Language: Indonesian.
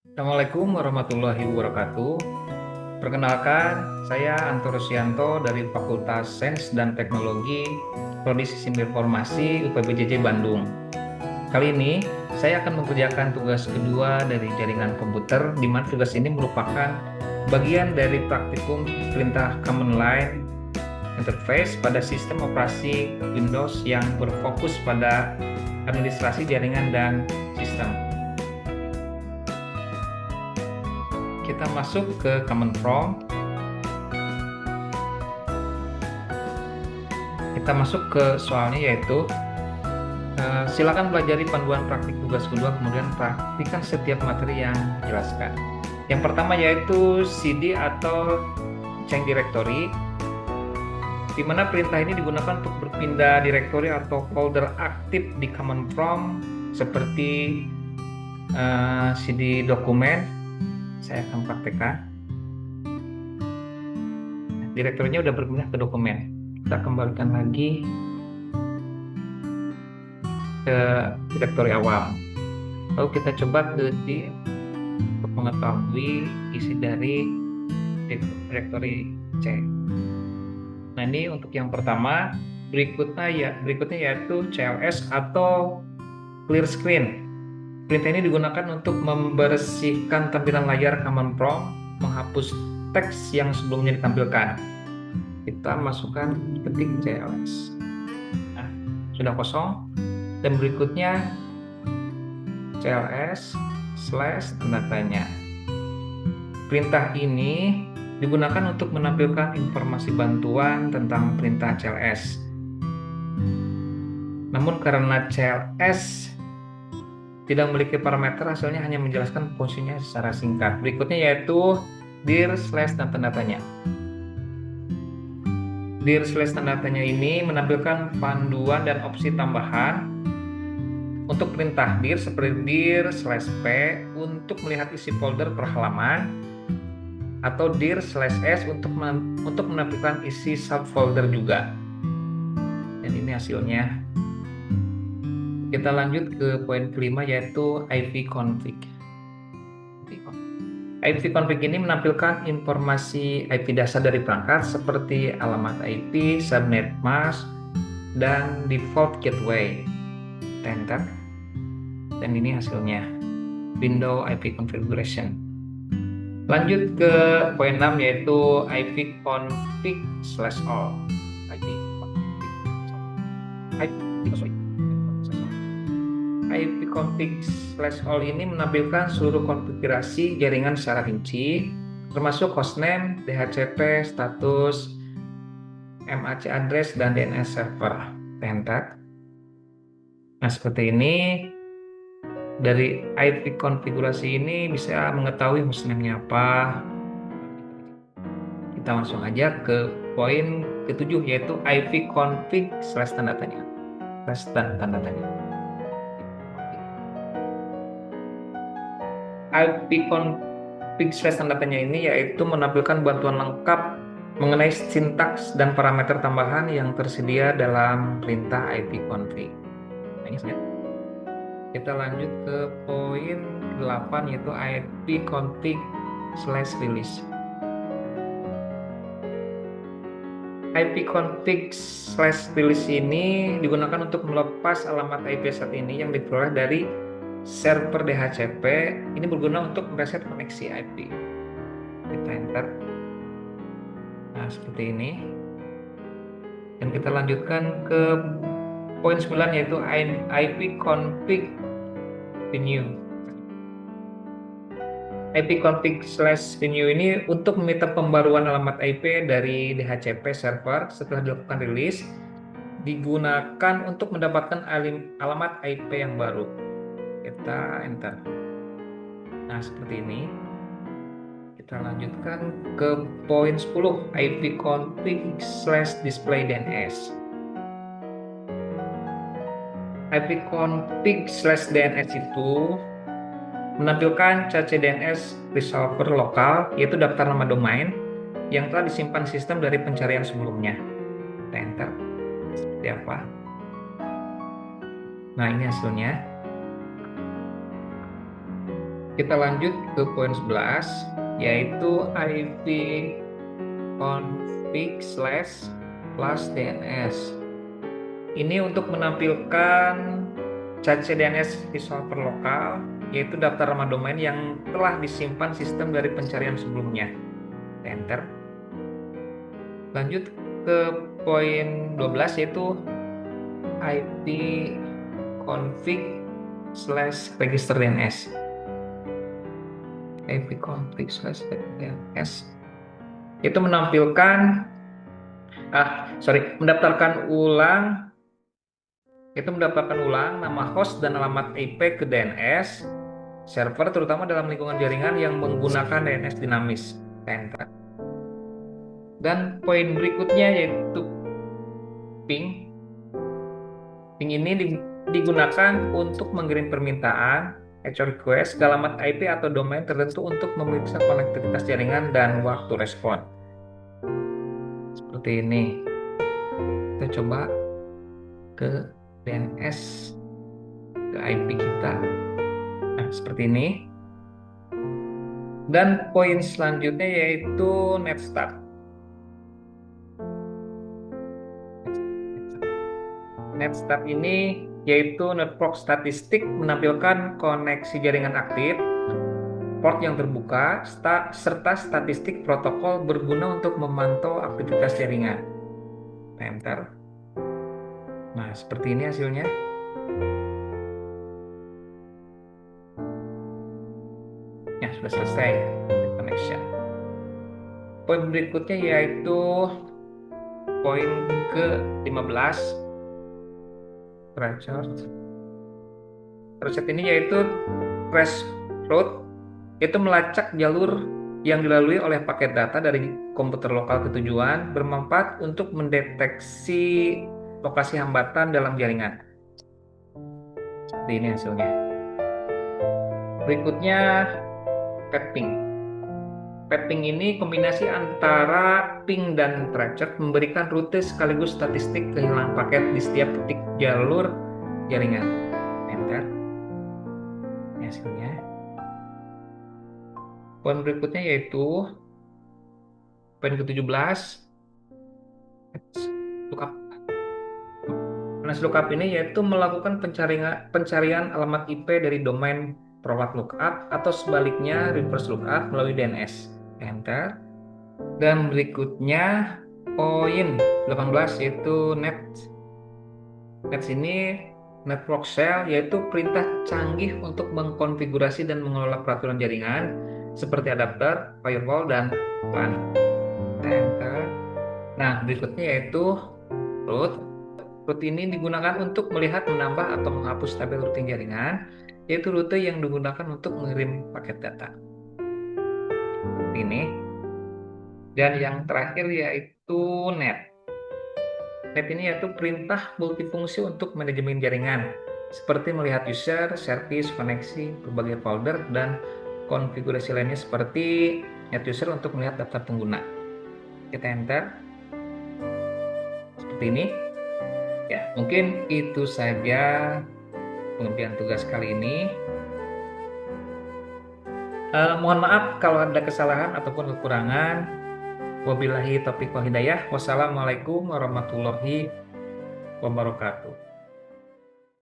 Assalamualaikum warahmatullahi wabarakatuh. Perkenalkan, saya Anto Rusyanto dari Fakultas Sains dan Teknologi Prodi Sistem Informasi UPBJJ Bandung. Kali ini, saya akan mengerjakan tugas kedua dari jaringan komputer, di mana tugas ini merupakan bagian dari praktikum perintah command line interface pada sistem operasi Windows yang berfokus pada administrasi jaringan dan sistem. Kita masuk ke command prompt. Kita masuk ke soalnya, yaitu silakan pelajari panduan praktik tugas kedua, kemudian praktikkan setiap materi yang dijelaskan. Yang pertama yaitu CD atau change directory, di mana perintah ini digunakan untuk berpindah direktori atau folder aktif di command prompt seperti CD dokumen. Saya akan praktekkan. Direktorinya udah berpindah ke dokumen. Kita kembalikan lagi ke direktori awal. Lalu kita coba ke di untuk mengetahui isi dari direktori C. Nah, ini untuk yang pertama. Berikutnya yaitu CLS atau clear screen. Perintah ini digunakan untuk membersihkan tampilan layar command prompt, menghapus teks yang sebelumnya ditampilkan. Kita masukkan ketik CLS. Nah, sudah kosong. Dan berikutnya CLS / tanda tanya. Perintah ini digunakan untuk menampilkan informasi bantuan tentang perintah CLS. Namun karena CLS tidak memiliki parameter, hasilnya hanya menjelaskan fungsinya secara singkat. Berikutnya yaitu dir / dan tanda tanya. Dir / tanda tanya ini menampilkan panduan dan opsi tambahan untuk perintah dir seperti dir /p untuk melihat isi folder per halaman, atau dir /s untuk menampilkan isi subfolder juga. Dan ini hasilnya. Kita lanjut ke poin kelima, yaitu ipconfig. ipconfig ini menampilkan informasi IP dasar dari perangkat seperti alamat IP, subnet mask, dan default gateway. Enter. Dan ini hasilnya. Window IP configuration. Lanjut ke poin 6, yaitu ipconfig/all. ipconfig/all ini menampilkan seluruh konfigurasi jaringan secara rinci, termasuk hostname, DHCP, status, MAC address, dan DNS server. Enter. Nah, seperti ini. Dari IP konfigurasi ini bisa mengetahui hostname-nya apa. Kita langsung aja ke poin ketujuh, yaitu ipconfig/tanda tanya. Tanda tanya. ipconfig/tanda tanya ini yaitu menampilkan bantuan lengkap mengenai sintaks dan parameter tambahan yang tersedia dalam perintah ipconfig. Nah, ini saja. Kita lanjut ke poin 8, yaitu ipconfig/release. ipconfig/release ini digunakan untuk melepas alamat IP saat ini yang diperoleh dari server DHCP. Ini berguna untuk mereset koneksi IP. Kita enter. Nah, seperti ini. Dan kita lanjutkan ke poin 9, yaitu ipconfig venue. ipconfig/venue ini untuk meminta pembaruan alamat IP dari DHCP server setelah dilakukan rilis, digunakan untuk mendapatkan alamat IP yang baru. Kita enter. Nah, seperti ini. Kita lanjutkan ke poin 10, ipconfig/display-DNS. ipconfig/DNS itu menampilkan CCDNS resolver lokal, yaitu daftar nama domain yang telah disimpan sistem dari pencarian sebelumnya. Kita enter. Seperti apa? Nah, ini hasilnya. Kita lanjut ke poin 11, yaitu IP config slash plus DNS. Ini untuk menampilkan CDNS resolver lokal, yaitu daftar nama domain yang telah disimpan sistem dari pencarian sebelumnya. Enter. Lanjut ke poin 12, yaitu IP config slash register DNS. IP config slash DNS itu menampilkan mendaftarkan ulang nama host dan alamat IP ke DNS server, terutama dalam lingkungan jaringan yang menggunakan DNS dinamis. Enter. Dan poin berikutnya yaitu ping. Ping ini digunakan untuk mengirim permintaan request ke alamat IP atau domain tertentu untuk memeriksa konektivitas jaringan dan waktu respon. Seperti ini. Kita coba ke DNS, ke IP kita. Nah, seperti ini. Dan poin selanjutnya yaitu netstart. Netstart ini yaitu network statistik, menampilkan koneksi jaringan aktif, port yang terbuka, serta statistik protokol berguna untuk memantau aktivitas jaringan. Enter. Nah, seperti ini hasilnya. Ya, sudah selesai connection. Poin berikutnya yaitu poin ke-15. Threshold ini yaitu threshold, itu melacak jalur yang dilalui oleh paket data dari komputer lokal ke tujuan, bermanfaat untuk mendeteksi lokasi hambatan dalam jaringan. Seperti ini hasilnya. Berikutnya ping. Ping ini kombinasi antara ping dan threshold, memberikan rute sekaligus statistik kehilangan paket di setiap titik jalur jaringan. Enter. Ini hasilnya. Poin berikutnya yaitu poin ke-17, lookup. Lookup ini yaitu melakukan pencarian alamat IP dari domain forward lookup atau sebaliknya reverse lookup melalui DNS. Enter. Dan berikutnya poin 18 yaitu NAT. NAT ini network shell, yaitu perintah canggih untuk mengkonfigurasi dan mengelola peraturan jaringan seperti adapter, firewall, dan LAN. Enter. Nah, berikutnya yaitu root. Root ini digunakan untuk melihat, menambah, atau menghapus tabel routing jaringan, yaitu rute yang digunakan untuk mengirim paket data. Ini. Dan yang terakhir yaitu net. Net ini yaitu perintah multifungsi untuk manajemen jaringan, seperti melihat user, service, koneksi, berbagai folder, dan konfigurasi lainnya seperti net user untuk melihat daftar pengguna. Kita enter. Seperti ini. Ya, mungkin itu saja pengerjaan tugas kali ini. Mohon maaf kalau ada kesalahan ataupun kekurangan. Wabillahi taufiq wal hidayah. Wassalamualaikum warahmatullahi wabarakatuh.